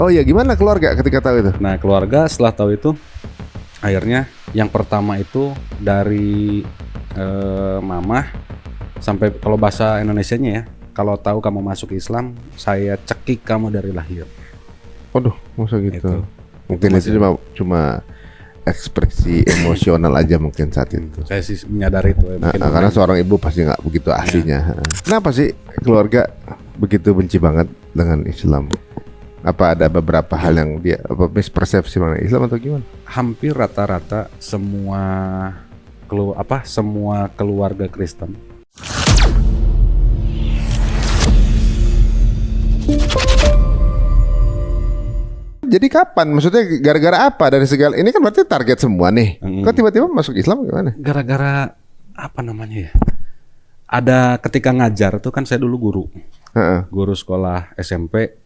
Oh iya, gimana keluarga ketika tahu itu? Nah, keluarga setelah tahu itu, akhirnya yang pertama itu dari mama sampai, kalau bahasa Indonesianya ya, kalau tahu kamu masuk Islam, saya cekik kamu dari lahir. Waduh, masa gitu? Itu. Mungkin itu cuma ekspresi emosional aja mungkin saat itu. Saya sih menyadari itu. Karena seorang ibu pasti nggak begitu aslinya. Kenapa sih keluarga begitu benci banget dengan Islam? Apa ada beberapa hal yang dia mispersepsi mengenai Islam atau gimana? Hampir rata-rata semua keluarga Kristen. Jadi kapan? Maksudnya gara-gara apa dari segala ini kan berarti target semua nih. Kok tiba-tiba masuk Islam gimana? Gara-gara apa namanya ya? Ada ketika ngajar tuh kan, saya dulu guru sekolah SMP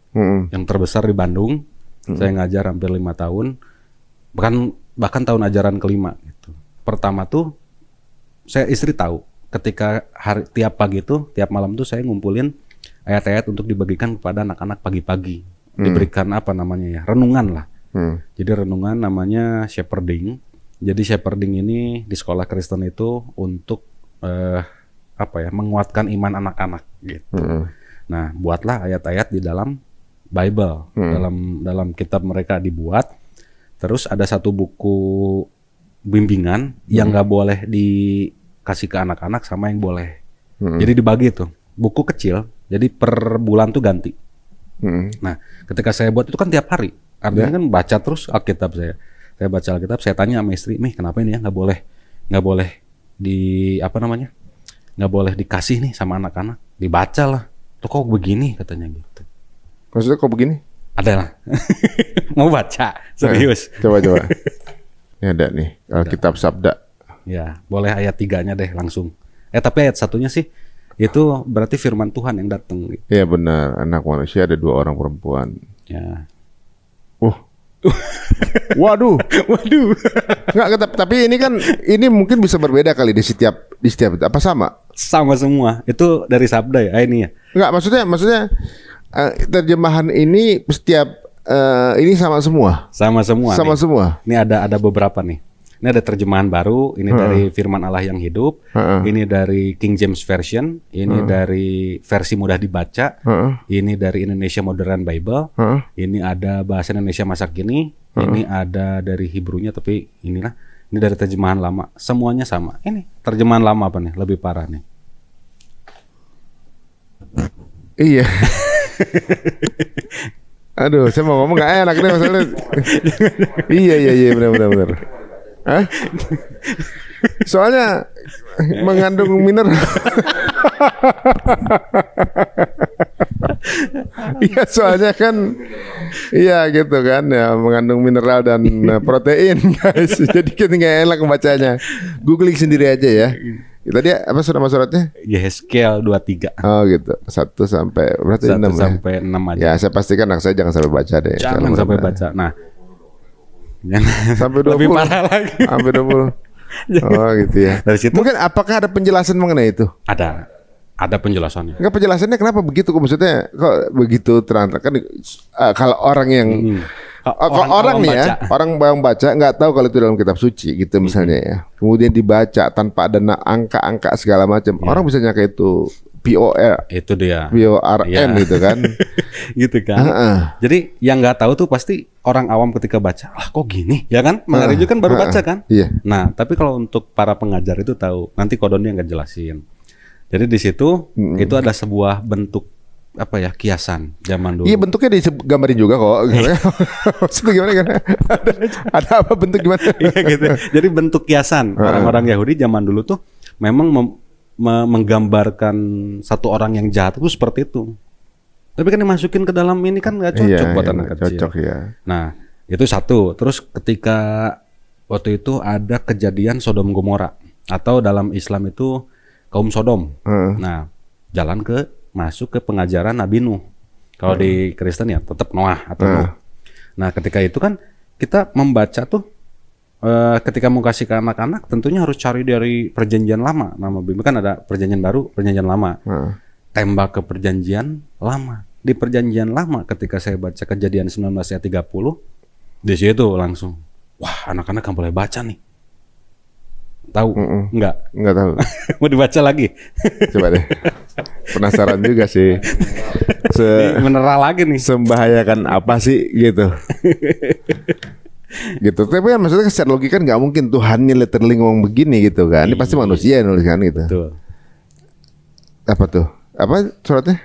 yang terbesar di Bandung. Saya ngajar hampir 5 tahun, bahkan tahun ajaran kelima gitu. Pertama tuh saya istri tahu ketika tiap pagi tuh, tiap malam tuh saya ngumpulin ayat-ayat untuk dibagikan kepada anak-anak pagi-pagi. Diberikan apa namanya ya, renungan lah. Jadi renungan namanya shepherding. Jadi shepherding ini di sekolah Kristen itu untuk menguatkan iman anak-anak gitu. Nah, buatlah ayat-ayat di dalam Bible, dalam kitab mereka dibuat. Terus ada satu buku bimbingan yang nggak boleh dikasih ke anak-anak sama yang boleh. Jadi dibagi tuh, buku kecil. Jadi per bulan tuh ganti. Nah, ketika saya buat itu kan tiap hari, artinya kan baca terus Alkitab saya. Saya baca Alkitab, saya tanya sama istri, "Mih, kenapa ini ya nggak boleh nggak boleh dikasih nih sama anak-anak?" Dibaca lah. Tuh kok begini katanya gitu. Maksudnya kok begini? Ada lah. Mau baca serius. Coba. Ini ada nih Alkitab Sabda. Ya, boleh ayat 3-nya deh langsung. Tapi ayat 1-nya sih itu berarti firman Tuhan yang datang gitu. Iya benar, anak manusia ada 2 orang perempuan. Ya. Waduh. Nggak, tapi ini mungkin bisa berbeda kali di setiap apa sama? Sama semua. Itu dari Sabda ya, ini ya. Nggak, maksudnya terjemahan ini setiap ini sama semua. Sama semua. Sama nih. semua. Ini ada beberapa nih. Ini ada terjemahan baru, ini dari Firman Allah yang hidup, ini dari King James Version, ini dari versi mudah dibaca, ini dari Indonesia Modern Bible, ini ada bahasa Indonesia masa kini, ini ada dari Hebrew-nya, tapi ini dari terjemahan lama. Semuanya sama. Ini terjemahan lama apa nih? Lebih parah nih. Iya. Aduh, saya mau ngomong nggak enak nih masalahnya. Iya, benar. Hah? Soalnya mengandung mineral. Iya, soalnya kan iya gitu kan ya, mengandung mineral dan protein guys. Jadi kita nggak enak membacanya. Googling sendiri aja ya. Tadi apa suratnya? Yehezkiel 23. Oh gitu. 1 sampai berarti 6 sampai 6 aja. Ya, saya pastikan anak saya jangan sampai baca deh. Jangan sampai baca. Nah, sampai 20. Lebih parah lagi. Sampai 20. Oh gitu ya. Dari situ mungkin apakah ada penjelasan mengenai itu? Ada penjelasannya. Enggak, penjelasannya kenapa begitu? Maksudnya kok begitu terang-terang kan kalau orang yang orang nih ya, orang yang baca nggak tahu kalau itu dalam kitab suci gitu misalnya ya. Kemudian dibaca tanpa ada angka-angka segala macam. Orang bisa nyangka itu POR. Itu dia. PORN gitu kan. Gitu kan. Jadi yang nggak tahu tuh pasti orang awam ketika baca, kok gini, ya kan? Mengariju kan baru baca kan. Iya. Nah, tapi kalau untuk para pengajar itu tahu, nanti kodonnya nggak jelasin. Jadi di situ itu ada sebuah bentuk kiasan zaman dulu. Iya, bentuknya digambarin juga kok. Maksudnya gimana kan? Ada apa bentuk gimana? Iya gitu. Jadi bentuk kiasan orang-orang Yahudi zaman dulu tuh memang menggambarkan satu orang yang jahat itu seperti itu. Tapi kan dimasukin ke dalam ini kan nggak cocok buat anak kecil. Cocok ya. Nah itu satu. Terus ketika waktu itu ada kejadian Sodom Gomora, atau dalam Islam itu kaum Sodom. Nah masuk ke pengajaran Nabi Nuh. Kalau di Kristen ya tetap Noah atau Nuh. Nah ketika itu kan kita membaca tuh ketika mau kasih ke anak-anak tentunya harus cari dari perjanjian lama. Nama Bimbel kan ada perjanjian baru, perjanjian lama. Tembak ke perjanjian lama. di perjanjian lama ketika saya baca Kejadian 19 ayat 30, di situ langsung, wah anak-anak kan boleh baca nih. Tahu? Enggak tahu. Mau dibaca lagi? Coba deh. Penasaran juga sih. Menerah lagi nih. Sembahayakan apa sih gitu. Gitu. Tapi kan maksudnya secara logika kan nggak mungkin Tuhannya literally ngomong begini gitu kan. Ini pasti manusia yang nulis kan gitu. Betul. Apa tuh? Apa suratnya?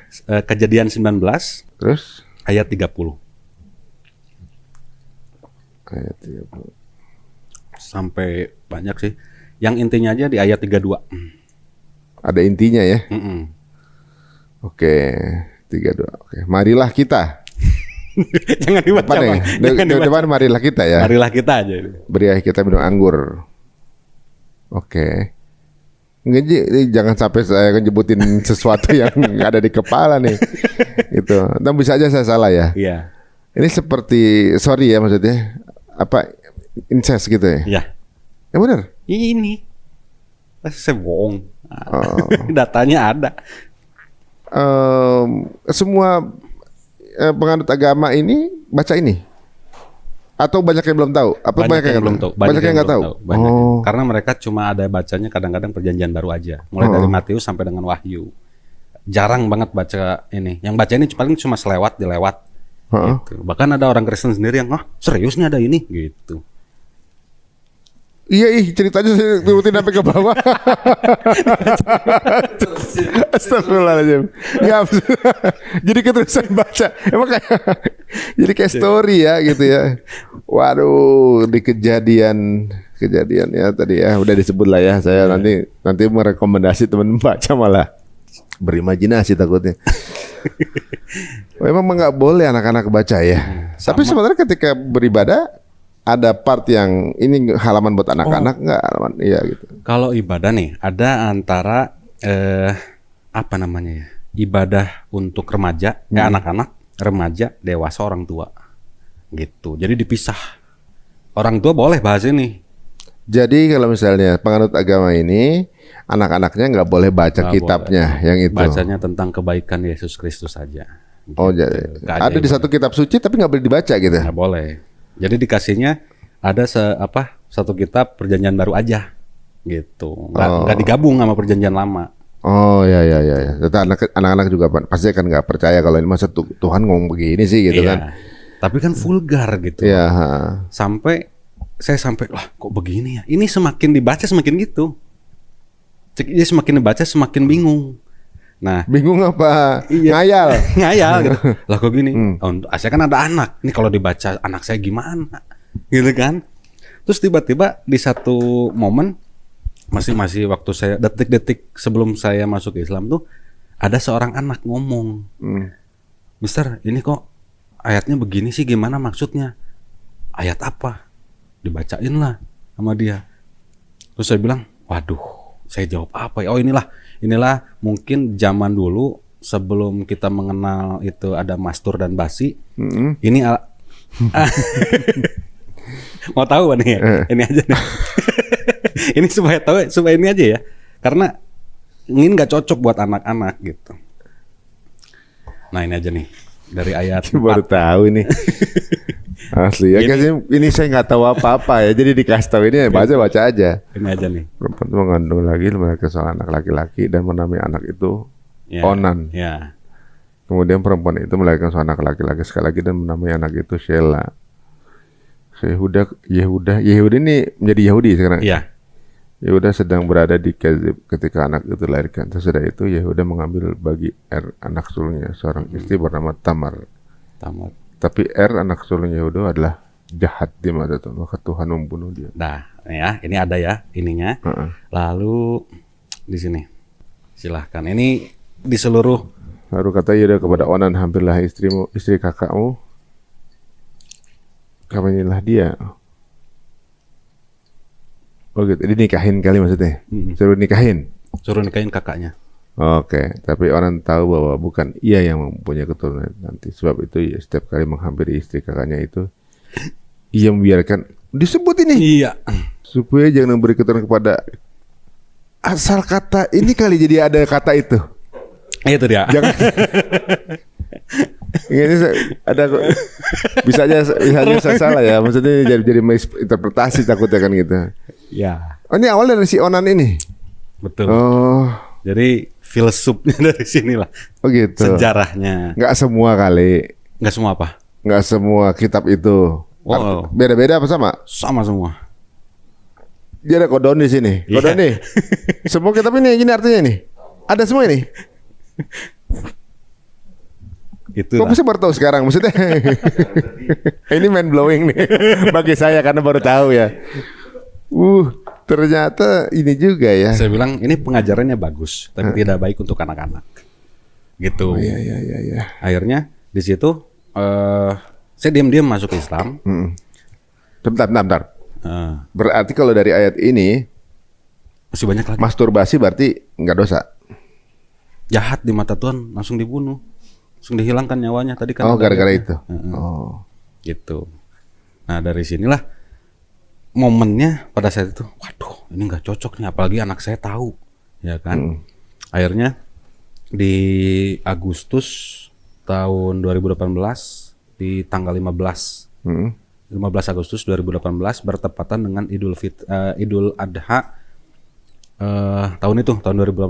Kejadian 19 terus ayat 30. Ayat 30. Sampai banyak sih. Yang intinya aja di ayat 32. Ada intinya ya. Oke, 32. Oke, marilah kita. Jangan dibaca, Bang. Depan marilah kita ya. Marilah kita aja. Berilah kita minum anggur. Oke. Jangan sampai saya nyebutin sesuatu yang ada di kepala nih. Gitu. Dan bisa aja saya salah ya. Iya. Ini seperti sorry ya maksudnya apa incest gitu ya? Iya. Ya benar. Ini saya bohong. Datanya ada. Semua penganut agama ini baca ini atau banyak yang belum tahu? Apa banyak yang belum tahu? Banyak yang nggak tahu. Karena mereka cuma ada bacanya kadang-kadang perjanjian baru aja. Mulai dari Matius sampai dengan Wahyu. Jarang banget baca ini. Yang baca ini paling cuma dilewat. Gitu. Bahkan ada orang Kristen sendiri yang serius nih ada ini gitu. Iya, ceritanya saya turutin sampai ke bawah. Astagfirullahaladzim. Jadi keterusan baca. Emang kayak jadi kayak story ya gitu ya. Waduh, di kejadian ya tadi ya udah disebut lah ya. Saya nanti merekomendasi teman baca malah berimajinasi takutnya. Memang nggak boleh anak-anak baca ya. Tapi sebenarnya ketika beribadah ada part yang ini halaman buat anak-anak nggak halaman iya gitu. Kalau ibadah nih ada antara apa namanya ya, ibadah untuk remaja, anak-anak, remaja, dewasa, orang tua gitu. Jadi dipisah. Orang tua boleh bahas ini. Jadi kalau misalnya penganut agama ini anak-anaknya nggak boleh baca kitabnya boleh. Yang itu. Bacanya tentang kebaikan Yesus Kristus saja. Gitu. Oh jadi ada di satu kitab suci tapi nggak boleh dibaca gitu. Nggak boleh. Jadi dikasihnya ada satu kitab perjanjian baru aja gitu. Nggak digabung sama perjanjian lama. Oh ya. Anak-anak juga pasti kan nggak percaya kalau ini masa Tuhan ngomong begini sih gitu kan. Tapi kan vulgar gitu. Iya. Sampai lah kok begini ya. Ini semakin dibaca semakin gitu. Dia semakin dibaca semakin bingung. Nah, bingung apa? Iya. Ngayal gitu. Lah kok gini? Saya kan ada anak. Ini kalau dibaca anak saya gimana? Gitu kan? Terus tiba-tiba di satu momen masih waktu saya detik-detik sebelum saya masuk Islam tuh ada seorang anak ngomong. Mister, ini kok ayatnya begini sih gimana maksudnya? Ayat apa? Dibacain lah sama dia. Terus saya bilang, waduh, saya jawab apa ya? Oh inilah mungkin zaman dulu sebelum kita mengenal itu ada mastur dan basi. Ini mau tahu nih ya? Ini aja nih. Ini supaya ini aja ya. Karena ini nggak cocok buat anak-anak gitu. Nah ini aja nih dari ayat 4. Baru tahu ini. Asli ya guys, ini saya nggak tahu apa-apa ya. Jadi dikasih tahu ini baca aja. Ini aja nih. Perempuan itu mengandung lagi melahirkan seorang anak laki-laki dan menamai anak itu Onan. Ya. Kemudian perempuan itu melahirkan seorang anak laki-laki sekali lagi dan menamai anak itu Shelah. Yehuda ini menjadi Yahudi sekarang. Iya. Yehuda sedang berada di Kezib ketika anak itu dilahirkan. Sesudah itu Yehuda mengambil bagi anak sulungnya seorang istri bernama Tamar. Tapi anak sulung Yehuda adalah jahat di mata Tuhan, maka Tuhan membunuh dia. Nah, ya, ini ada ya ininya. Lalu di sini, silahkan. Ini di seluruh. Lalu kata Yehuda kepada Onan, hampirlah istri kakakmu. Kawinilah dia. Oh gitu, dinikahin kali maksudnya. Suruh nikahin kakaknya. Oke, tapi orang tahu bahwa bukan ia yang mempunyai keturunan nanti. Sebab itu ya, setiap kali menghampiri istri kakaknya itu, ia membiarkan disebut ini. Iya. Supaya jangan memberi keturunan kepada asal kata ini kali jadi ada kata itu. Itu dia. Jangan. Ini ada bisa aja saya salah ya. Maksudnya jadi interpretasi takutnya kan gitu. Ya. Oh, ini awal dari si Onan ini. Betul. Oh. Jadi filsufnya dari sinilah. Oh gitu. Sejarahnya. Nggak semua kali. Nggak semua apa? Nggak semua kitab itu. Wow. Beda-beda apa sama? Sama semua. Dia ada kodon di sini. Kodon nih. Semua kitab ini gini artinya nih. Ada semua ini. Itu. Kok bisa baru tahu sekarang maksudnya? Ini mind blowing nih bagi saya karena baru tahu ya. Ternyata ini juga ya. Saya bilang ini pengajarannya bagus, tapi tidak baik untuk anak-anak. Gitu. Oh, iya. Akhirnya di situ saya diam-diam masuk Islam. Bentar. Berarti kalau dari ayat ini masih banyak lagi. Masturbasi berarti nggak dosa. Jahat di mata Tuhan langsung dibunuh. Langsung dihilangkan nyawanya tadi kan. Oh, gara-gara itu. Oh. Gitu. Nah, dari sinilah momennya pada saat itu, waduh, ini nggak cocok nih, apalagi anak saya tahu, ya kan. Akhirnya di Agustus tahun 2018 di tanggal 15 Agustus 2018 bertepatan dengan Idul Adha tahun 2018.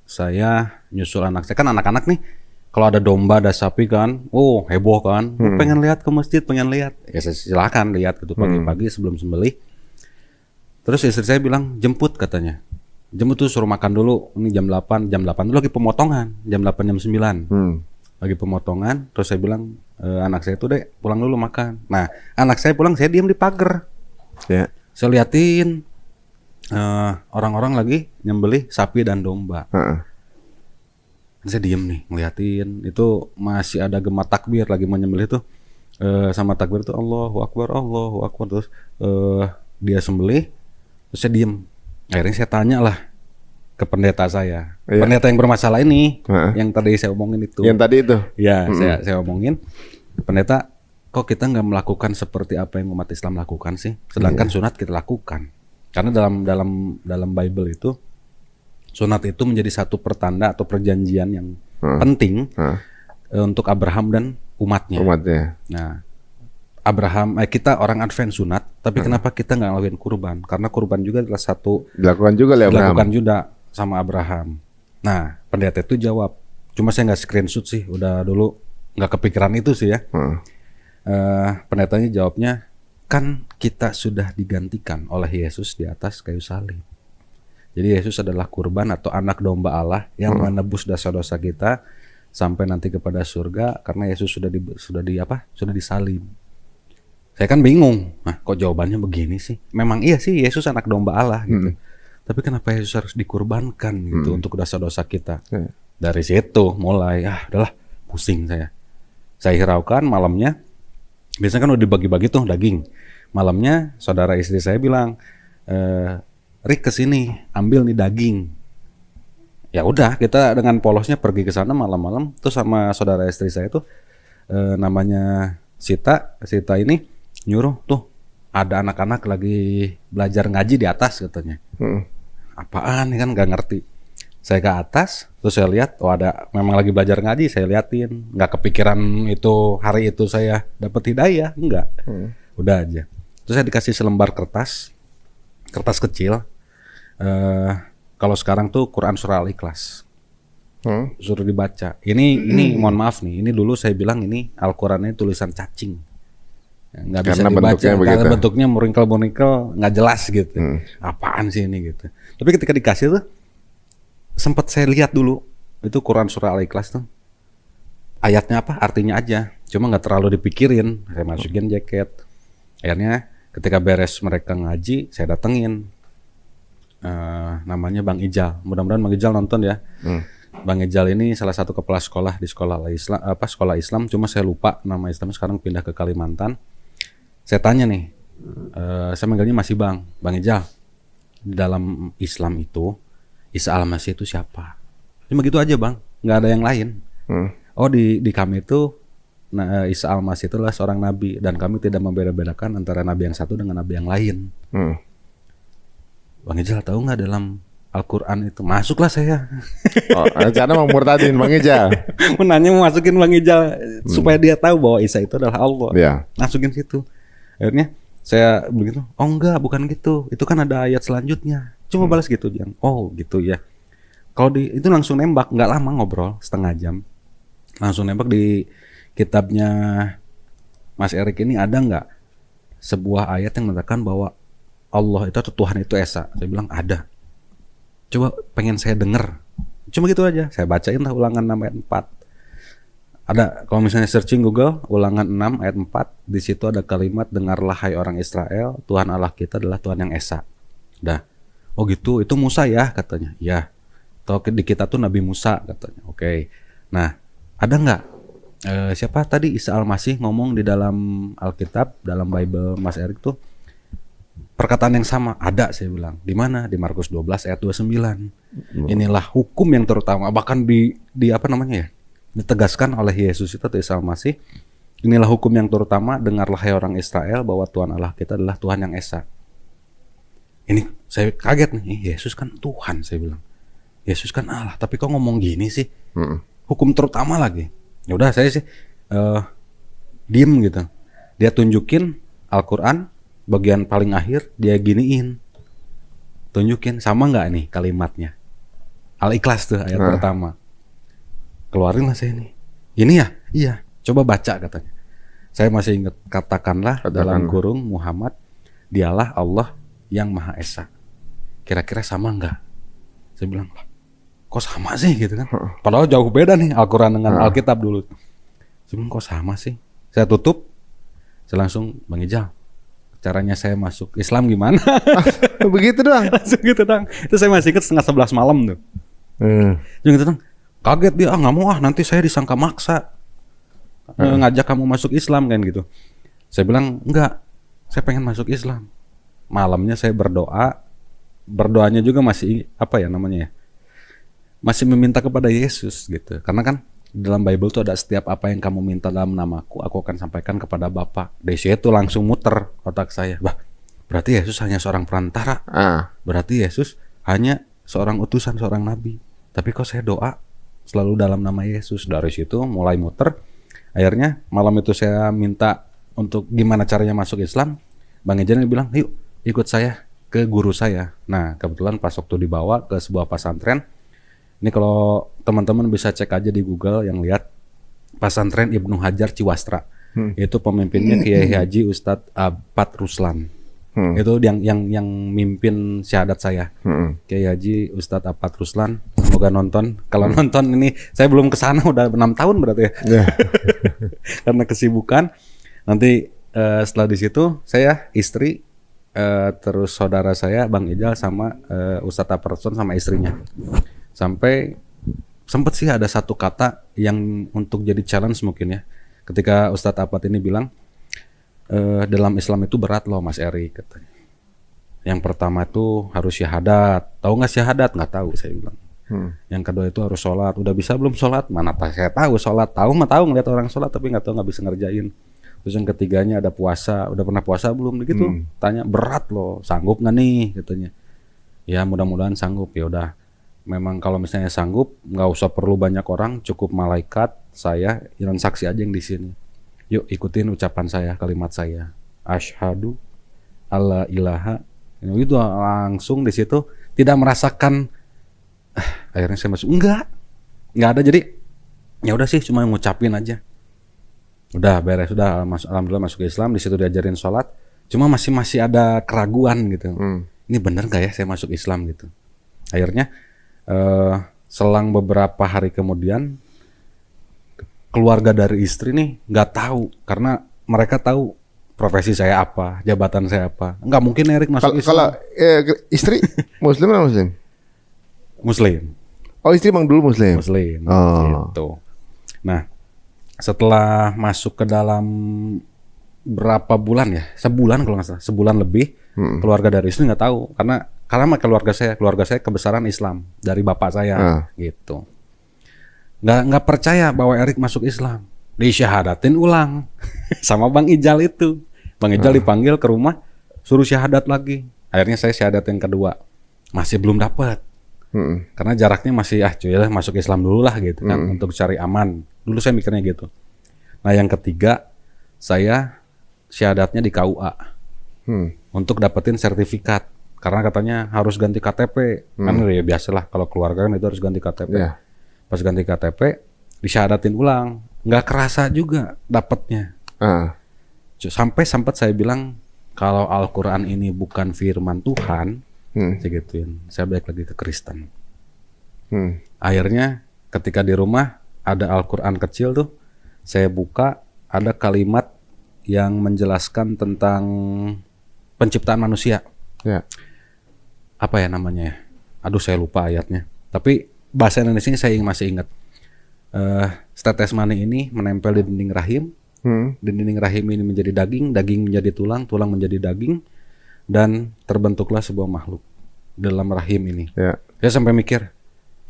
Saya nyusul anak saya, kan anak-anak nih kalau ada domba, ada sapi kan, heboh kan, pengen lihat ke masjid, pengen lihat, ya silakan lihat gitu pagi-pagi sebelum sembelih. Terus istri saya bilang jemput katanya, jemput tuh suruh makan dulu, ini jam 8 dulu lagi pemotongan, jam 8 jam 9 lagi pemotongan. Terus saya bilang anak saya tuh deh pulang dulu makan. Nah anak saya pulang, saya diam di pagar, saya liatin orang-orang lagi nyembelih sapi dan domba. Saya diem nih ngeliatin, itu masih ada gema takbir lagi mau nyembelih tuh, sama takbir tuh Allahu Akbar terus dia sembelih, terus saya diem. Akhirnya saya tanya lah ke pendeta saya, pendeta yang bermasalah ini, yang tadi saya omongin itu. Yang tadi itu? Ya, saya omongin, pendeta, kok kita nggak melakukan seperti apa yang umat Islam lakukan sih? Sedangkan sunat kita lakukan, karena dalam Bible itu sunat itu menjadi satu pertanda atau perjanjian yang penting untuk Abraham dan umatnya. Nah, Abraham, kita orang Advent sunat, tapi kenapa kita nggak ngelakuin kurban? Karena kurban juga adalah satu dilakukan juga sama Abraham. Nah, pendeta itu jawab, cuma saya nggak screenshot sih, udah dulu nggak kepikiran itu sih ya. Pendetanya jawabnya, kan kita sudah digantikan oleh Yesus di atas kayu salib. Jadi Yesus adalah kurban atau anak domba Allah yang menebus dosa-dosa kita sampai nanti kepada surga, karena Yesus sudah disalib. Saya kan bingung, nah kok jawabannya begini sih? Memang iya sih Yesus anak domba Allah gitu. Tapi kenapa Yesus harus dikurbankan gitu untuk dosa-dosa kita? Dari situ mulai udahlah pusing saya. Saya hiraukan malamnya. Biasanya kan udah dibagi-bagi tuh daging. Malamnya saudara istri saya bilang, Rick kesini ambil nih daging. Ya udah, kita dengan polosnya pergi ke sana malam-malam. Terus sama saudara istri saya tuh namanya Sita ini nyuruh tuh ada anak-anak lagi belajar ngaji di atas katanya. Apaan nih kan nggak ngerti. Saya ke atas, terus saya lihat, ada memang lagi belajar ngaji. Saya liatin, nggak kepikiran itu hari itu saya dapat hidayah, enggak. Udah aja. Terus saya dikasih selembar kertas kecil. Kalau sekarang tuh Quran surah Al-Ikhlas, suruh dibaca. Ini mohon maaf nih, ini dulu saya bilang ini Al-Qurannya tulisan cacing, nggak bisa dibaca karena bentuknya meringkel nggak jelas gitu. Apaan sih ini gitu. Tapi ketika dikasih tuh sempat saya lihat dulu itu Quran surah Al-Ikhlas tuh ayatnya apa, artinya aja, cuma nggak terlalu dipikirin. Saya masukin jaket. Akhirnya ketika beres mereka ngaji, saya datengin. Namanya Bang Ijal. Mudah-mudahan Bang Ijal nonton ya. Bang Ijal ini salah satu kepala sekolah di sekolah Islam. Cuma saya lupa nama Islamnya, sekarang pindah ke Kalimantan. Saya tanya nih, saya manggilnya masih Bang Ijal. Di dalam Islam itu Isa al-Masih itu siapa? Cuma gitu aja Bang, nggak ada yang lain. Oh di kami itu Isa al-Masih itu adalah seorang nabi, dan kami tidak membeda-bedakan antara nabi yang satu dengan nabi yang lain. Bang Ijal tahu nggak dalam Al-Quran itu, masuklah saya. Oh, rencana mau murtadin Bang Ijal. Menanya mau masukin Bang Ijal supaya dia tahu bahwa Isa itu adalah Allah. Yeah. Masukin situ. Akhirnya saya begitu, oh enggak, bukan gitu. Itu kan ada ayat selanjutnya. Cuma balas gitu, Jang. Oh gitu ya. Kalau itu langsung nembak, nggak lama ngobrol, setengah jam. Langsung nembak di kitabnya Mas Erik ini ada nggak sebuah ayat yang mengatakan bahwa Allah itu atau Tuhan itu Esa. Saya bilang ada. Coba pengen saya denger. Cuma gitu aja. Saya bacain lah Ulangan 6 ayat 4. Ada, kalau misalnya searching Google, Ulangan 6 ayat 4, di situ ada kalimat, dengarlah hai orang Israel, Tuhan Allah kita adalah Tuhan yang Esa. Dah. Oh gitu, itu Musa ya katanya. Ya. Atau di kita tuh Nabi Musa katanya. Oke. Nah, ada nggak siapa tadi Isa Al-Masih ngomong di dalam Alkitab, dalam Bible Mas Erik tuh perkataan yang sama? Ada, saya bilang. Di mana? Di Markus 12 ayat 29. Inilah hukum yang terutama, bahkan di apa namanya ya? Ditegaskan oleh Yesus itu atau Isa Al-Masih. Inilah hukum yang terutama, dengarlah hai orang Israel bahwa Tuhan Allah kita adalah Tuhan yang Esa. Ini saya kaget nih, Yesus kan Tuhan, saya bilang. Yesus kan Allah, tapi kok ngomong gini sih? Hukum terutama lagi. Ya udah, saya sih diem gitu. Dia tunjukin Al-Quran bagian paling akhir, dia giniin, tunjukin sama nggak nih kalimatnya. Al-Ikhlas tuh ayat pertama. Keluarin lah saya nih. Ini ya? Iya. Coba baca katanya. Saya masih ingat, katakanlah dalam kurung Muhammad, dialah Allah yang Maha Esa. Kira-kira sama nggak? Saya bilang, kok sama sih gitu kan? Padahal jauh beda nih Al-Quran dengan Alkitab dulu. Saya bilang, kok sama sih? Saya tutup, saya langsung, Bang Ijal, caranya saya masuk Islam gimana? Begitu doang. Langsung gitu doang. Itu saya masih ingat 11:30 malam tuh. Jadi gitu doang. Kaget dia, nggak mau nanti saya disangka maksa ngajak kamu masuk Islam kan gitu. Saya bilang enggak, saya pengen masuk Islam. Malamnya saya berdoanya juga masih apa ya namanya ya, masih meminta kepada Yesus gitu. Karena kan dalam Bible tuh ada setiap apa yang kamu minta dalam namaku, aku akan sampaikan kepada Bapa. Dari situ langsung muter otak saya. Bah, berarti Yesus hanya seorang perantara. Berarti Yesus hanya seorang utusan, seorang nabi. Tapi kok saya doa selalu dalam nama Yesus. Dari situ mulai muter. Akhirnya malam itu saya minta untuk gimana caranya masuk Islam. Bang Ejan bilang, yuk ikut saya ke guru saya. Nah kebetulan pas waktu dibawa ke sebuah pesantren. Ini kalau teman-teman bisa cek aja di Google yang lihat pesantren Ibnu Hajar Ciwastra. Itu pemimpinnya Kiai Haji Ustadz Apat Ruslan. Itu yang mimpin syahadat saya. Kiai Haji Ustadz Apat Ruslan. Semoga nonton. Kalau nonton ini, saya belum kesana udah 6 tahun berarti ya. Karena kesibukan. Nanti setelah di situ saya istri, terus saudara saya Bang Ijal sama Ustadz Apat Ruslan sama istrinya. Sampai sempet sih ada satu kata yang untuk jadi challenge mungkin ya. Ketika Ustadz Apat ini bilang, dalam Islam itu berat loh Mas Erik katanya. Yang pertama itu harus syahadat. Tahu nggak syahadat? Nggak tahu, saya bilang. Yang kedua itu harus sholat. Udah bisa belum sholat? Mana saya tahu sholat. Tahu mah tahu ngeliat orang sholat, tapi nggak tahu, nggak bisa ngerjain. Terus yang ketiganya ada puasa. Udah pernah puasa belum? Gitu. Tanya, berat loh. Sanggup nggak nih? Katanya. Ya mudah-mudahan sanggup. Ya udah. Memang kalau misalnya sanggup, nggak usah perlu banyak orang, cukup malaikat, saya, dan saksi aja yang di sini. Yuk ikutin ucapan saya, kalimat saya. Asyhadu alla ilaha. Itu langsung di situ tidak merasakan. Akhirnya saya masuk. Enggak ada. Jadi ya udah sih, cuma ngucapin aja. Udah beres, sudah alhamdulillah masuk ke Islam. Di situ diajarin sholat. Cuma masih ada keraguan gitu. Ini bener nggak ya saya masuk Islam gitu. Akhirnya selang beberapa hari kemudian keluarga dari istri nih nggak tahu, karena mereka tahu profesi saya apa, jabatan saya apa. Nggak mungkin Erik masuk Islam. Kalau istri Muslim atau Muslim? Muslim. Oh, istri emang dulu Muslim. Gitu. Nah setelah masuk ke dalam berapa bulan ya, sebulan kalau nggak salah, sebulan lebih, keluarga dari istri nggak tahu, karena keluarga saya kebesaran Islam dari bapak saya, gitu. Nggak percaya bahwa Erik masuk Islam, disyahadatin ulang sama Bang Ijal itu. Bang Ijal dipanggil ke rumah, suruh syahadat lagi. Akhirnya saya syahadat yang kedua, masih belum dapat. Karena jaraknya masih cuy lah masuk Islam dulu lah gitu kan untuk cari aman. Dulu saya mikirnya gitu. Nah yang ketiga saya syahadatnya di KUA untuk dapetin sertifikat. Karena katanya harus ganti KTP. Kan ya biasalah kalau keluarga kan itu harus ganti KTP. Pas ganti KTP disyahadatin ulang. Nggak kerasa juga dapetnya. Sampai sempat saya bilang kalau Al-Quran ini bukan firman Tuhan, saya gituin. Saya balik lagi ke Kristen. Akhirnya ketika di rumah ada Al-Quran kecil tuh, saya buka ada kalimat yang menjelaskan tentang penciptaan manusia. Apa ya namanya? Aduh saya lupa ayatnya. Tapi bahasa Indonesia saya masih ingat. Tetes mani ini menempel di dinding rahim. Di dinding rahim ini menjadi daging, daging menjadi tulang, tulang menjadi daging, dan terbentuklah sebuah makhluk dalam rahim ini. Saya sampai mikir,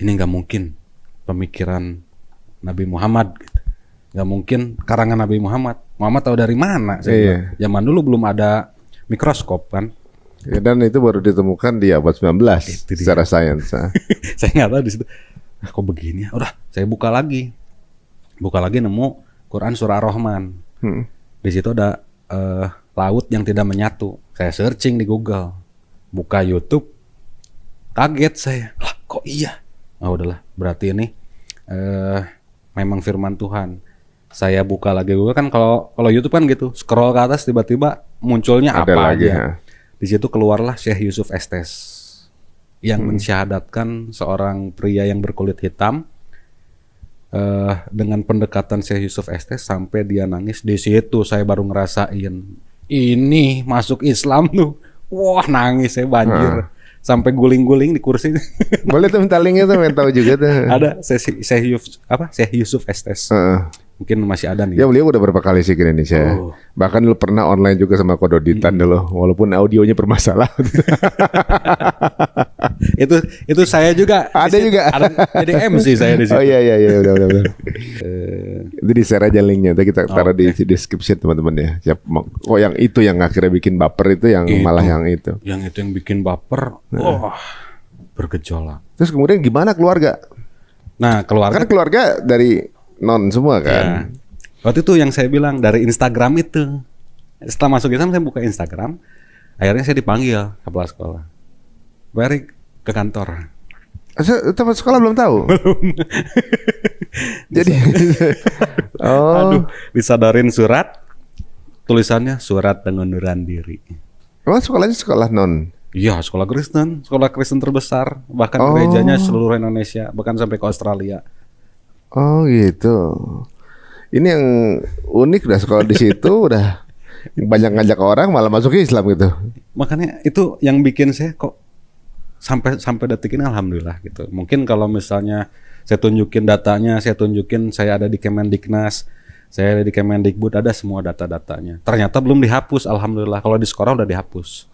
ini nggak mungkin pemikiran Nabi Muhammad, gitu. Nggak mungkin karangan Nabi Muhammad. Muhammad tahu dari mana? Zaman dulu belum ada mikroskop kan. Dan itu baru ditemukan di abad 19 secara sains. Saya nggak tahu di situ. Kok begini? Udah, saya buka lagi nemu Quran surah Ar-Rahman. Di situ ada laut yang tidak menyatu. Saya searching di Google, buka YouTube, kaget saya. Lah, kok iya? Udahlah, berarti ini memang firman Tuhan. Saya buka lagi Google kan kalau YouTube kan gitu, scroll ke atas tiba-tiba munculnya ada apa lagi, aja. Di situ keluarlah Syekh Yusuf Estes yang mensyahadatkan seorang pria yang berkulit hitam. Dengan pendekatan Syekh Yusuf Estes sampai dia nangis. Di situ saya baru ngerasain ini masuk Islam tuh. Wah, nangis saya banjir. Sampai guling-guling di kursi. Boleh tuh minta linknya tuh, pengen tahu juga tuh. Ada Syekh Yusuf Estes. Mungkin masih ada nih. Ya beliau udah berapa kali sih ke Indonesia. Bahkan dulu pernah online juga sama Kododitan dulu, walaupun audionya bermasalah. itu saya juga. Ada juga. Jadi MC saya di situ. Oh iya udah. Itu di share aja linknya. Kita taruh di description teman-teman ya. Oh yang itu yang akhirnya bikin baper itu yang itu, malah yang itu. Yang itu yang bikin baper. Bergejolak. Terus kemudian gimana keluarga? Nah keluarga. Kan keluarga dari non semua kan. Waktu itu yang saya bilang dari Instagram itu. Setelah masuk Islam saya buka Instagram. Akhirnya saya dipanggil kepala sekolah. Balik ke kantor. Tempat sekolah belum tahu. Belum. Jadi aduh, disadarin surat. Tulisannya surat pengunduran diri. Emang sekolahnya sekolah non? Iya, sekolah Kristen terbesar. Bahkan gerejanya seluruh Indonesia, bahkan sampai ke Australia. Oh gitu. Ini yang unik, udah sekolah di situ udah banyak ngajak orang malah masuk Islam gitu. Makanya itu yang bikin saya kok sampai detik ini alhamdulillah gitu. Mungkin kalau misalnya saya tunjukin datanya, saya ada di Kemendiknas, saya ada di Kemendikbud, ada semua data-datanya. Ternyata belum dihapus, alhamdulillah. Kalau di sekolah udah dihapus.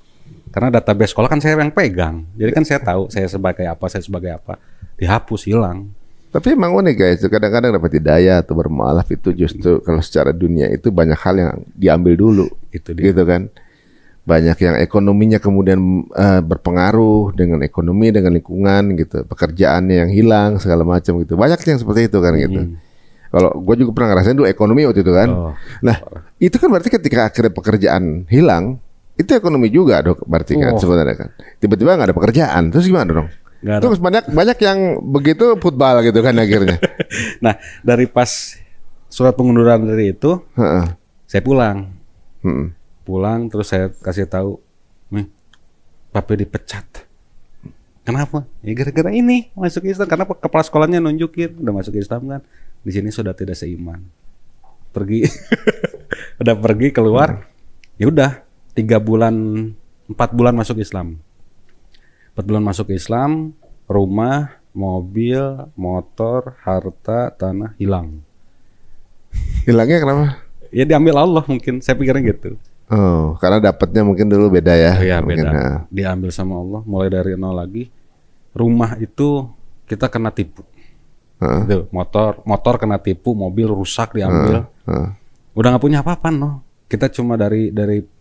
Karena database sekolah kan saya yang pegang. Jadi kan saya tahu saya sebagai apa. Dihapus, hilang. Tapi emang unik guys, kadang-kadang dapat hidayah atau bermualaf itu justru kalau secara dunia itu banyak hal yang diambil dulu. Itu dia. Gitu kan. Banyak yang ekonominya kemudian berpengaruh dengan ekonomi, dengan lingkungan gitu. Pekerjaannya yang hilang segala macam gitu. Banyak yang seperti itu kan gitu. Kalau gue juga pernah ngerasain dulu ekonomi waktu itu kan. Nah, itu kan berarti ketika akhirnya pekerjaan hilang, itu ekonomi juga dong berarti kan sebenarnya kan. Tiba-tiba nggak ada pekerjaan, terus gimana dong? Terus banyak yang begitu football gitu kan akhirnya. Nah, dari pas surat pengunduran diri itu, saya pulang. Pulang terus saya kasih tahu, Papi dipecat. Kenapa? Ya gara-gara ini masuk Islam. Karena kepala sekolahnya nunjukin udah masuk Islam kan. Di sini sudah tidak seiman. Pergi, udah pergi keluar. Ya udah 4 bulan masuk Islam. 4 bulan masuk Islam, rumah, mobil, motor, harta, tanah hilang. Hilangnya kenapa? Ya diambil Allah mungkin, saya pikirnya gitu. Oh, karena dapatnya mungkin dulu beda ya. Iya mungkin, beda. Diambil sama Allah, mulai dari nol lagi. Rumah itu kita kena tipu. Gitu, motor kena tipu, mobil rusak diambil. Udah nggak punya apa-apa no. Kita cuma dari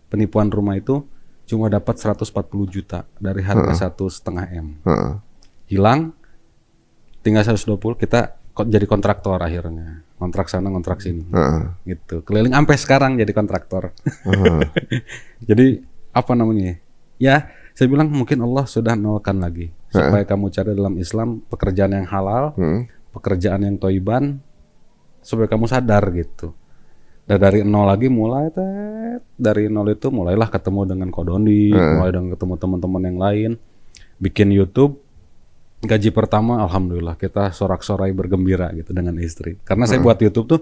penipuan rumah itu cuma dapat 140 juta dari harga 1,5 M. hilang, tinggal 120, kita jadi kontraktor akhirnya. Kontrak sana, kontrak sini. Gitu. Keliling sampai sekarang jadi kontraktor. Jadi apa namanya? Ya, saya bilang mungkin Allah sudah nolkan lagi supaya kamu cari dalam Islam pekerjaan yang halal, pekerjaan yang toiban, supaya kamu sadar gitu. Dan dari nol lagi mulai dari nol itu mulailah ketemu dengan Kodondi, mulai dengan ketemu teman-teman yang lain, bikin YouTube. Gaji pertama alhamdulillah kita sorak-sorai bergembira gitu dengan istri. Karena saya buat YouTube tuh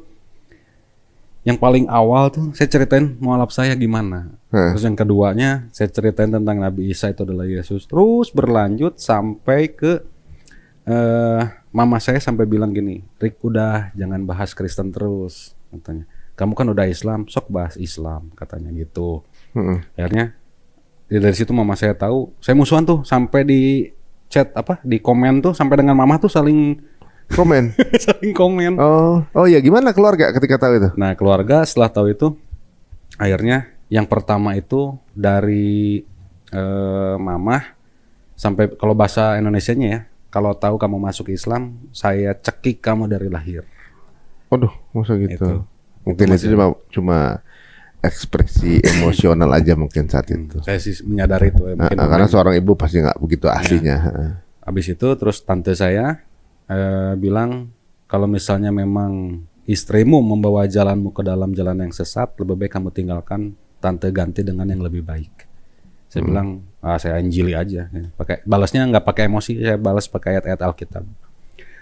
yang paling awal tuh saya ceritain mualaf saya gimana. Terus yang keduanya saya ceritain tentang Nabi Isa itu adalah Yesus. Terus berlanjut sampai ke mama saya sampai bilang gini, "Rick, udah jangan bahas Kristen terus," katanya. "Kamu kan udah Islam, sok bahas Islam," katanya gitu. Akhirnya dari situ mama saya tahu, saya musuhan tuh sampai di chat di komen tuh sampai dengan mama tuh saling komen. saling komen. Oh ya, gimana keluarga ketika tahu itu? Nah, keluarga setelah tahu itu akhirnya yang pertama itu dari mama sampai, kalau bahasa Indonesianya ya, kalau tahu kamu masuk Islam, saya cekik kamu dari lahir. Waduh, masa gitu. Mungkin itu cuma ekspresi emosional aja mungkin saat itu. Saya sih menyadari itu. Mungkin karena seorang ibu pasti nggak begitu aslinya. Habis itu terus tante saya bilang kalau misalnya memang istrimu membawa jalanmu ke dalam jalan yang sesat, lebih baik kamu tinggalkan, tante ganti dengan yang lebih baik. Saya bilang, saya injili aja. Pakai balasnya nggak pakai emosi, saya balas pakai ayat-ayat Alkitab.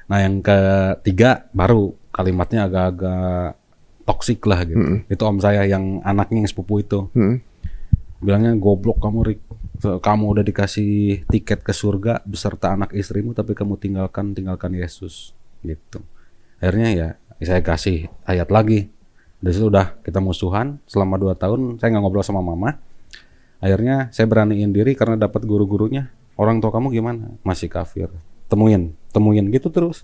Nah yang ketiga baru kalimatnya agak-agak toksik lah gitu. Itu om saya yang anaknya yang sepupu itu. Bilangnya, "Goblok kamu, Rick. Kamu udah dikasih tiket ke surga beserta anak istrimu, tapi kamu tinggalkan Yesus." Gitu. Akhirnya ya saya kasih ayat lagi. Dari situ udah kita musuhan selama 2 tahun. Saya nggak ngobrol sama mama. Akhirnya saya beraniin diri karena dapat guru-gurunya. "Orang tua kamu gimana?" "Masih kafir." Temuin gitu terus.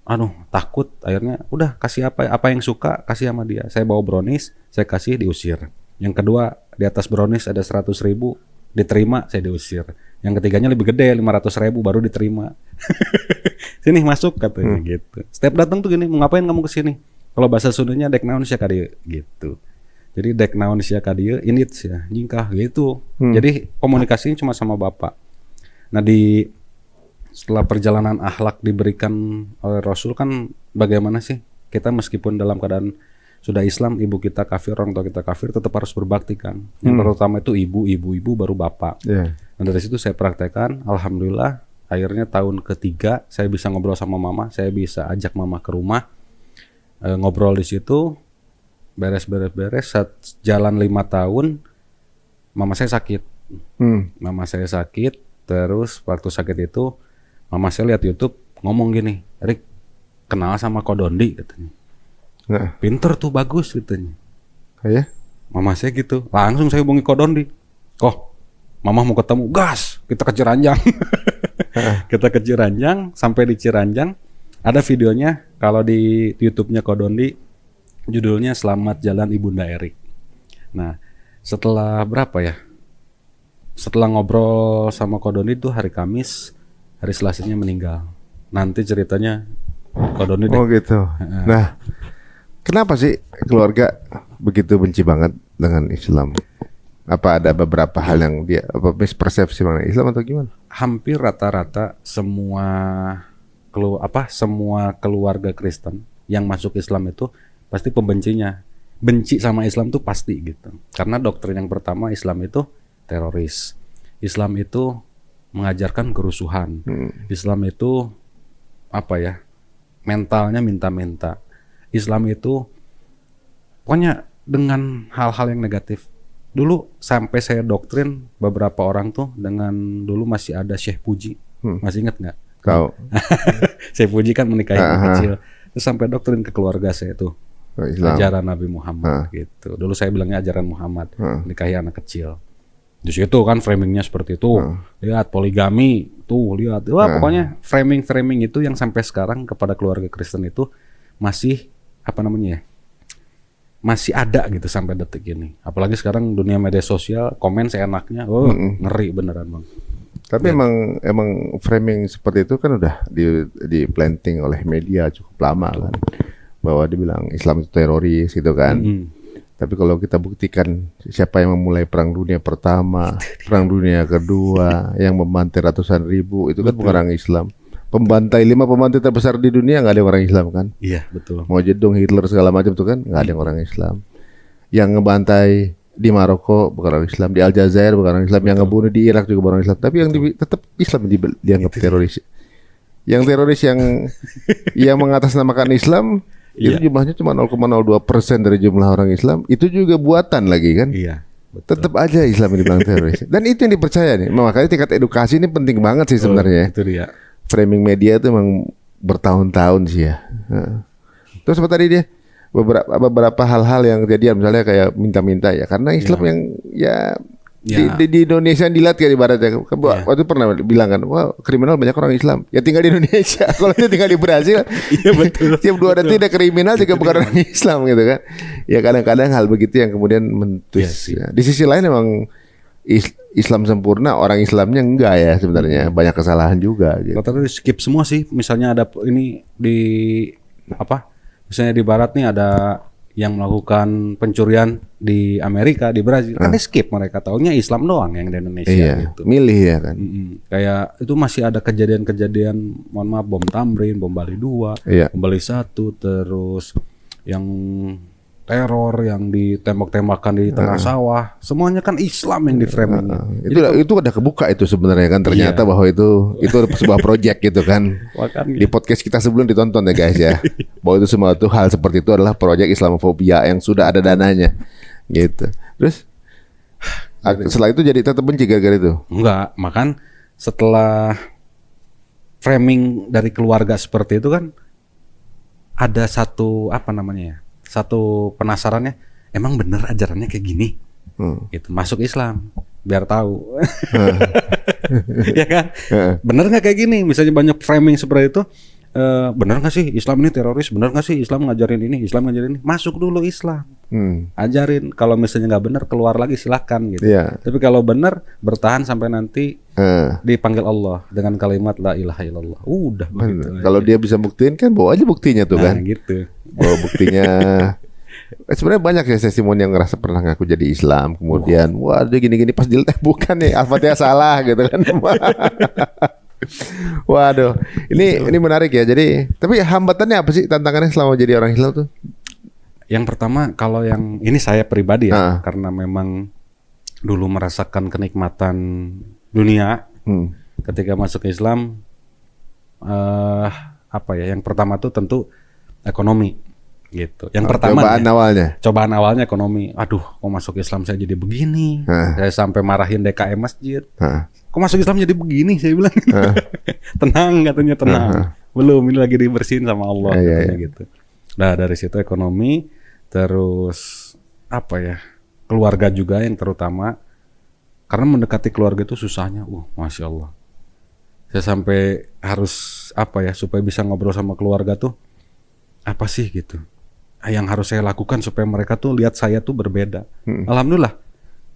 Aduh, takut. Akhirnya udah kasih apa yang suka, kasih sama dia. Saya bawa brownies, saya kasih, diusir. Yang kedua, di atas brownies ada 100.000, diterima, saya diusir. Yang ketiganya lebih gede, 500.000, baru diterima. "Sini masuk," katanya gitu. Setiap datang tuh gini, "Mau ngapain kamu kesini?" Kalau bahasa Sundanya dek naon sia ka dieu gitu. Jadi dek naon sia ka dieu init sia jingkah gitu. Jadi komunikasinya cuma sama bapak. Nah, setelah perjalanan akhlak diberikan oleh Rasul kan, bagaimana sih kita meskipun dalam keadaan sudah Islam, ibu kita kafir, orang tua kita kafir, tetap harus berbakti kan. Yang pertama itu ibu baru bapak. Dan dari situ saya praktekkan, alhamdulillah. Akhirnya tahun ketiga saya bisa ngobrol sama mama, saya bisa ajak mama ke rumah, ngobrol di situ, beres. Jalan 5 tahun, mama saya sakit. Mama saya sakit, terus waktu sakit itu mama saya lihat YouTube ngomong gini, "Rick, kenal sama Kodondi," katanya. "Pinter tuh, bagus," katanya. Ya? Mama saya gitu. Langsung saya hubungi Kodondi. "Oh, mama mau ketemu." Gas, kita ke Ciranjang. Kita ke Ciranjang, sampai di Ciranjang ada videonya kalau di YouTube-nya Kodondi, judulnya "Selamat Jalan Ibunda Erik." Nah, setelah berapa ya? Setelah ngobrol sama Kodondi itu hari Kamis, hari Selasanya meninggal. Nanti ceritanya Kodondi deh. Oh gitu. Nah, kenapa sih keluarga begitu benci banget dengan Islam? Apa ada beberapa hal yang dia mispersepsi mengenai Islam atau gimana? Hampir rata-rata semua keluarga Kristen yang masuk Islam itu pasti pembencinya. Benci sama Islam tuh pasti gitu. Karena doktrin yang pertama, Islam itu teroris. Islam itu mengajarkan kerusuhan. Islam itu mentalnya minta-minta. Islam itu pokoknya dengan hal-hal yang negatif. Dulu sampai saya doktrin beberapa orang tuh dengan, dulu masih ada Syekh Puji. Masih ingat nggak? Tahu. Syekh Puji kan menikahi anak kecil. Terus sampai doktrin ke keluarga saya tuh. Islam. Ajaran Nabi Muhammad gitu. Dulu saya bilangnya ajaran Muhammad, menikahi anak kecil. Di situ kan framingnya seperti itu. Lihat poligami, tuh lihat. Wah, pokoknya framing itu yang sampai sekarang kepada keluarga Kristen itu masih masih ada gitu sampai detik ini. Apalagi sekarang dunia media sosial, komen seenaknya. Ngeri beneran, Bang. Tapi emang framing seperti itu kan udah di planting oleh media cukup lama kan, bahwa dibilang Islam itu teroris gitu kan. Tapi kalau kita buktikan siapa yang memulai Perang Dunia Pertama, Perang Dunia Kedua, yang membantai ratusan ribu, itu kan bukan orang Islam. Pembantai 5 pembantai terbesar di dunia nggak ada yang orang Islam kan? Iya betul. Mao Zedong, Hitler segala macam itu kan nggak ada yang orang Islam. Yang ngebantai di Maroko bukan orang Islam, di Aljazair bukan orang Islam, yang ngebunuh di Irak juga bukan orang Islam. Tapi yang tetap Islam dianggap teroris. Yang teroris yang mengatasnamakan Islam itu jumlahnya cuma 0,02% dari jumlah orang Islam. Itu juga buatan lagi kan? Iya. Tetap aja Islam ini bilang teroris. Dan itu yang dipercaya nih. Makanya tingkat edukasi ini penting banget sih sebenarnya. Itu dia. Framing media itu emang bertahun-tahun sih ya. Terus apa tadi dia? Beberapa hal-hal yang kejadian misalnya kayak minta-minta ya. Karena Islam yang di Indonesia yang dilihat kayak ibaratnya. Waktu pernah bilang kan, wah kriminal banyak orang Islam. Ya tinggal di Indonesia. Kalau dia tinggal di Brazil, iya betul. Tiap 2 detik ada kriminal juga bukan orang Islam gitu kan. Ya kadang-kadang hal begitu yang kemudian mentwist. Ya. Di sisi lain emang Islam sempurna, orang Islamnya enggak ya sebenarnya, banyak kesalahan juga. Gitu. Kalau skip semua sih, misalnya ada ini di misalnya di Barat nih ada yang melakukan pencurian di Amerika, di Brazil, kan di skip mereka taunya Islam doang yang di Indonesia gitu. Milih ya kan. Kayak itu masih ada kejadian-kejadian, mohon maaf, bom Tamrin, bom Bali 2, bom Bali 1, terus yang teror yang ditembak-tembakan di tengah sawah, semuanya kan Islam yang di framing. Itu udah kebuka itu sebenarnya kan, ternyata bahwa itu sebuah proyek gitu kan. Di podcast kita sebelum ditonton ya guys ya, bahwa itu semua itu hal seperti itu adalah proyek Islamofobia yang sudah ada dananya gitu. Terus setelah itu jadi tetap benci gara-gara itu? Enggak, makan setelah framing dari keluarga seperti itu kan ada satu satu penasarannya, emang bener ajarannya kayak gini, gitu. Masuk Islam biar tahu, ya kan? Bener nggak kayak gini? Misalnya banyak framing seperti itu, bener nggak sih Islam ini teroris? Bener nggak sih Islam ngajarin ini? Islam ngajarin ini? Masuk dulu Islam, ajarin. Kalau misalnya nggak bener keluar lagi silahkan gitu. Tapi kalau bener bertahan sampai nanti dipanggil Allah dengan kalimat la ilaha illallah. Udah begitu. Kalau dia bisa buktiin kan bawa aja buktinya tuh kan. Gitu. Bawa buktinya. Sebenarnya banyak ya testimoni yang ngerasa pernah ngaku jadi Islam, kemudian wah dia gini-gini pas dilihat bukan nih, Al-Fatihah salah gitu kan. Waduh, ini menarik ya. Jadi, tapi hambatannya apa sih, tantangannya selama jadi orang Islam tuh? Yang pertama, kalau yang ini saya pribadi ya, karena memang dulu merasakan kenikmatan dunia ketika masuk Islam, yang pertama tuh tentu ekonomi gitu. Yang pertama cobaan awalnya ekonomi. Aduh, kok masuk Islam saya jadi begini. Saya sampai marahin DKM masjid. Kok masuk Islam jadi begini, saya bilang. Tenang katanya, tenang. Belum, ini lagi dibersihin sama Allah katanya gitu. Nah, dari situ ekonomi, terus keluarga juga yang terutama. Karena mendekati keluarga itu susahnya, Masya Allah. Saya sampai harus supaya bisa ngobrol sama keluarga tuh apa sih gitu. Yang harus saya lakukan supaya mereka tuh lihat saya tuh berbeda. Alhamdulillah,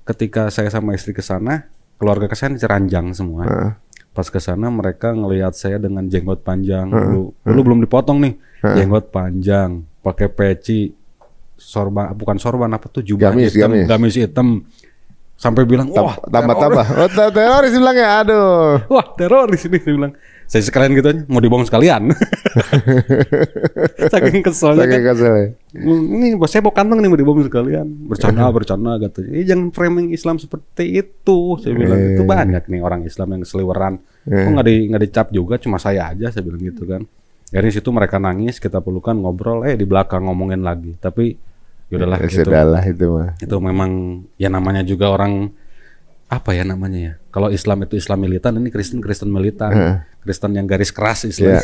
ketika saya sama istri ke sana, keluarga ke sana ceranjang semua. Pas ke sana mereka ngelihat saya dengan jenggot panjang, dulu belum dipotong nih, jenggot panjang, pakai peci, jubahnya gamis hitam. Sampai bilang, wah tambah. Teroris bilangnya, aduh. Wah teroris ini, saya bilang. Saya sekalian gitu aja, mau dibuang sekalian. Saking keselnya kan. Ini saya bawa kantong nih, mau dibuang sekalian. Bercanda katanya. Jangan framing Islam seperti itu. Saya bilang, itu banyak nih orang Islam yang seliweran. Kok nggak dicap juga, cuma saya aja, saya bilang gitu kan. Dari situ mereka nangis, kita pelukan, ngobrol, di belakang ngomongin lagi. Tapi yaudahlah gitu. Itu mah. Itu memang ya namanya juga orang kalau Islam itu Islam militan, ini Kristen militan. Kristen yang garis keras Islam.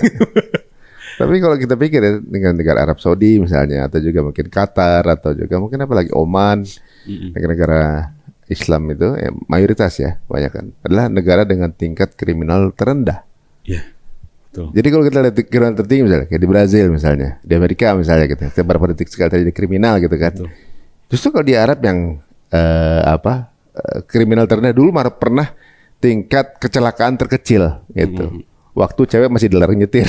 Tapi kalau kita pikir ya, dengan negara Arab Saudi misalnya, atau juga mungkin Qatar, atau juga mungkin apalagi Oman, negara-negara Islam itu mayoritas ya, banyak kan, adalah negara dengan tingkat kriminal terendah. Betul. Jadi kalau kita lihat kriminal tertinggi misalnya, kayak di Brazil misalnya, di Amerika misalnya gitu, seberapa detik sekali terjadi kriminal gitu kan. Betul. Justru kalau di Arab yang kriminal terendah dulu pernah tingkat kecelakaan terkecil gitu. Waktu cewek masih dilarang nyetir.